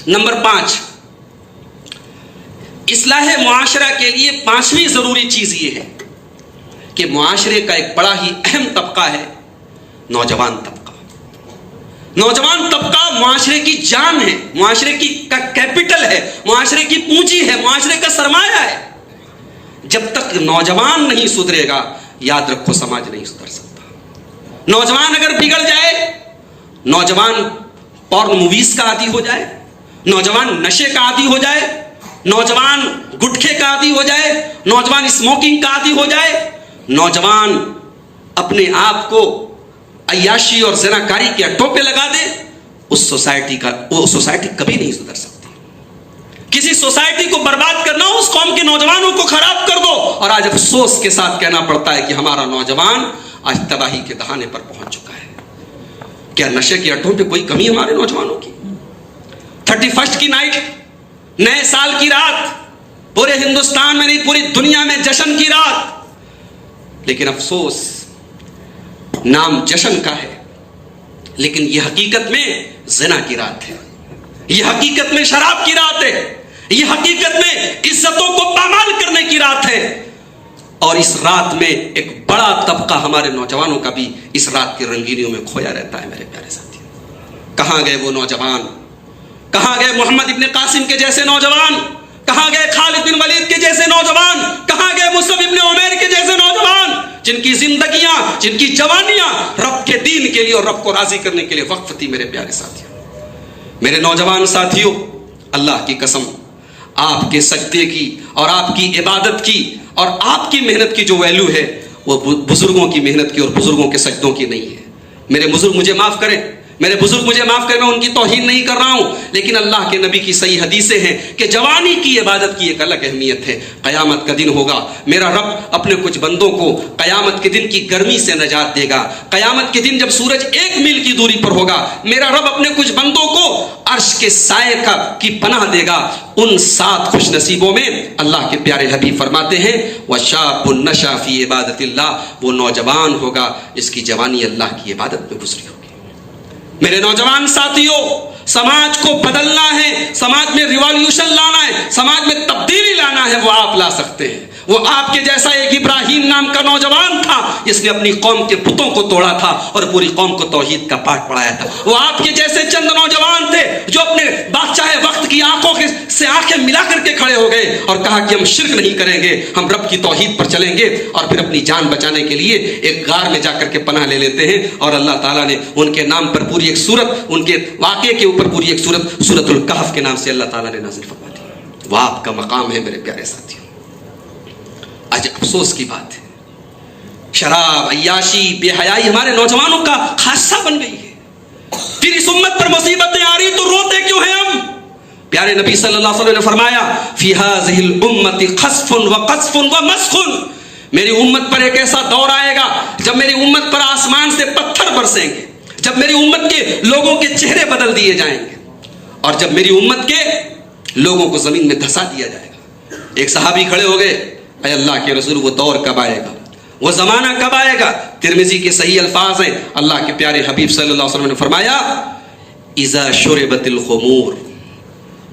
Number 5، اصلاح معاشرہ کے لیے 5ویں ضروری چیز یہ ہے کہ معاشرے کا ایک بڑا ہی اہم طبقہ ہے نوجوان طبقہ۔ نوجوان طبقہ معاشرے کی جان ہے، معاشرے کی کا کیپٹل ہے، معاشرے کی پونجی ہے، معاشرے کا سرمایہ ہے۔ جب تک نوجوان نہیں سدھرے گا، یاد رکھو سماج نہیں سدھر سکتا۔ نوجوان اگر بگڑ جائے، نوجوان پورن موویز کا عادی ہو جائے، نوجوان نشے کا عادی ہو جائے، نوجوان گٹکھے کا عادی ہو جائے، نوجوان اسموکنگ کا عادی ہو جائے، نوجوان اپنے آپ کو عیاشی اور زناکاری کے اٹوں پہ لگا دے، وہ سوسائٹی کبھی نہیں سدھر سکتی۔ کسی سوسائٹی کو برباد کرنا ہو، اس قوم کے نوجوانوں کو خراب کر دو، اور آج افسوس کے ساتھ کہنا پڑتا ہے کہ ہمارا نوجوان آج تباہی کے دہانے پر پہنچ چکا ہے۔ کیا نشے کے اڈوں پہ کوئی کمی ہمارے نوجوانوں کی؟ 31 کی نائٹ، نئے سال کی رات، پورے ہندوستان میں نہیں پوری دنیا میں جشن کی رات، لیکن افسوس نام جشن کا ہے، لیکن یہ حقیقت میں زنا کی رات ہے، یہ حقیقت میں شراب کی رات ہے، یہ حقیقت میں عزتوں کو پامال کرنے کی رات ہے۔ اور اس رات میں ایک بڑا طبقہ ہمارے نوجوانوں کا بھی اس رات کی رنگینیوں میں کھویا رہتا ہے۔ میرے پیارے ساتھی، کہاں گئے وہ نوجوان؟ کہاں گئے محمد ابن قاسم کے جیسے نوجوان؟ کہاں گئے خالد بن ولید کے جیسے نوجوان؟ کہاں گئے مصعب ابن عمیر کے جیسے نوجوان جن کی زندگیاں، جن کی جوانیاں رب کے دین کے لیے اور رب کو راضی کرنے کے لیے وقف تھی؟ میرے پیارے ساتھیوں، میرے نوجوان ساتھیوں، اللہ کی قسم، آپ کے سجدے کی اور آپ کی عبادت کی اور آپ کی محنت کی جو ویلیو ہے وہ بزرگوں کی محنت کی اور بزرگوں کے سجدوں کی نہیں ہے۔ میرے بزرگ مجھے معاف کریں، میں ان کی توہین نہیں کر رہا ہوں، لیکن اللہ کے نبی کی صحیح حدیثیں ہیں کہ جوانی کی عبادت کی ایک الگ اہمیت ہے۔ قیامت کا دن ہوگا، میرا رب اپنے کچھ بندوں کو قیامت کے دن کی گرمی سے نجات دے گا۔ قیامت کے دن جب سورج 1 میل کی دوری پر ہوگا، میرا رب اپنے کچھ بندوں کو عرش کے سائے کی پناہ دے گا۔ ان 7 خوش نصیبوں میں اللہ کے پیارے حبیب فرماتے ہیں وَشَابٌ نَشَأَ فِي عِبَادَةِ اللَّهِ، وہ نوجوان ہوگا جس کی جوانی اللہ کی عبادت میں گزری ہوگی۔ میرے نوجوان ساتھیوں، سماج کو بدلنا ہے، سماج میں ریولیوشن لانا ہے، سماج میں تبدیلی لانا ہے، وہ آپ لا سکتے ہیں۔ وہ آپ کے جیسا ایک ابراہیم نام کا نوجوان تھا جس نے اپنی قوم کے بتوں کو توڑا تھا اور پوری قوم کو توحید کا پاٹ پڑھایا تھا۔ وہ آپ کے جیسے چند نوجوان تھے جو اپنے بادشاہ وقت کی آنکھوں سے آنکھیں ملا کر کے کھڑے ہو گئے اور کہا کہ ہم شرک نہیں کریں گے، ہم رب کی توحید پر چلیں گے، اور پھر اپنی جان بچانے کے لیے ایک غار میں جا کر کے پناہ لے لیتے ہیں، اور اللہ تعالیٰ نے ان کے نام پر پوری ایک سورت، ان کے واقعے کے اوپر پوری ایک سورت، سورۃ الکہف کے نام سے اللہ تعالیٰ نے نازل فرما دی۔ وہ آپ کا مقام ہے میرے پیارے ساتھیوں۔ آج افسوس کی بات ہے، شراب، عیاشی، بے حیائی ہمارے نوجوانوں کا خاصہ بن گئی ہے۔ پھر اس امت پر مصیبتیں آ رہی تو روتے کیوں ہیں ہم؟ پیارے نبی صلی اللہ علیہ وسلم نے فرمایا فی ہذہ الامۃ خسف وقذف ومسخ، میری امت پر ایک ایسا دور آئے گا جب میری امت پر آسمان سے پتھر برسیں گے، جب میری امت کے لوگوں کے چہرے بدل دیے جائیں گے، اور جب میری امت کے لوگوں کو زمین میں دھسا دیا جائے گا۔ ایک صحابی کھڑے ہو گئے، اے اللہ کے رسول، وہ دور کب آئے گا؟ وہ زمانہ کب آئے گا؟ ترمذی کے صحیح الفاظ ہیں، اللہ کے پیارے حبیب صلی اللہ علیہ وسلم نے فرمایا اذا شربت الخمور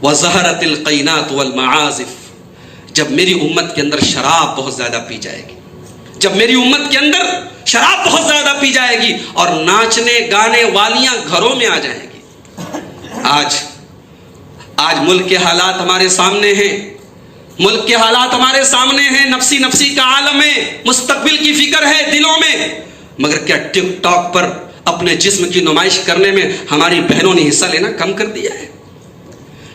وظہرت القینات والمعازف، جب میری امت کے اندر شراب بہت زیادہ پی جائے گی، جب میری امت کے اندر شراب بہت زیادہ پی جائے گی اور ناچنے گانے والیاں گھروں میں آ جائیں گی۔ آج ملک کے حالات ہمارے سامنے ہیں، ملک کے حالات ہمارے سامنے ہیں، نفسی کا عالم ہے، مستقبل کی فکر ہے دلوں میں، مگر کیا ٹک ٹاک پر اپنے جسم کی نمائش کرنے میں ہماری بہنوں نے حصہ لینا کم کر دیا ہے؟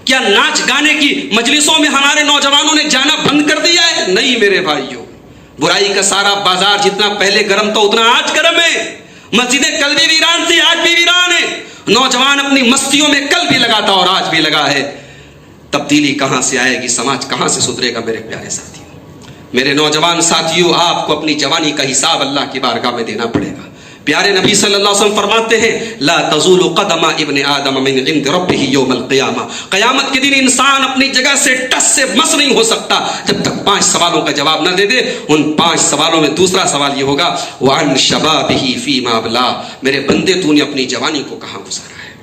کیا ناچ گانے کی مجلسوں میں ہمارے نوجوانوں نے جانا بند کر دیا ہے؟ نہیں میرے بھائیوں، برائی کا سارا بازار جتنا پہلے گرم تھا اتنا آج گرم ہے۔ مسجدیں کل بھی ویران تھی، آج بھی ویران ہے۔ نوجوان اپنی مستیوں میں کل بھی لگا تھا اور آج بھی لگا ہے۔ تبدیلی کہاں سے آئے گی؟ سماج کہاں سے سدھرے گا؟ میرے پیارے ساتھیوں، میرے نوجوان ساتھیوں، آپ کو اپنی جوانی کا حساب اللہ کی بارگاہ میں دینا پڑے گا۔ پیارے نبی صلی اللہ علیہ وسلم فرماتے ہیں لا تزول قدم ابن آدم من عند ربہ یوم القیامہ، قیامت کے دن انسان اپنی جگہ سے ٹس سے مس نہیں ہو سکتا جب تک 5 سوالوں کا جواب نہ دے دے۔ ان 5 سوالوں میں دوسرا سوال یہ ہوگا وعن شبابہ فیما ابلا، میرے بندے تو نے اپنی جوانی کو کہاں گزارا ہے؟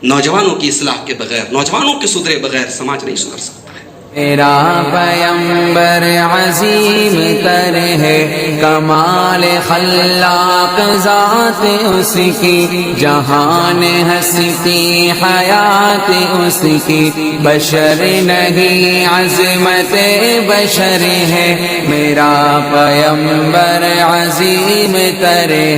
نوجوانوں کی اصلاح کے بغیر، نوجوانوں کے سدھرے بغیر سماج نہیں سدھر سکتا ہے۔ میرا پیمبر عظیم تر ہے، کمال خلاق ذات اس کی، جہان ہستی حیات اس کی، بشر نہیں عظمت بشر ہے، میرا پیمبر عظیم تر ہے۔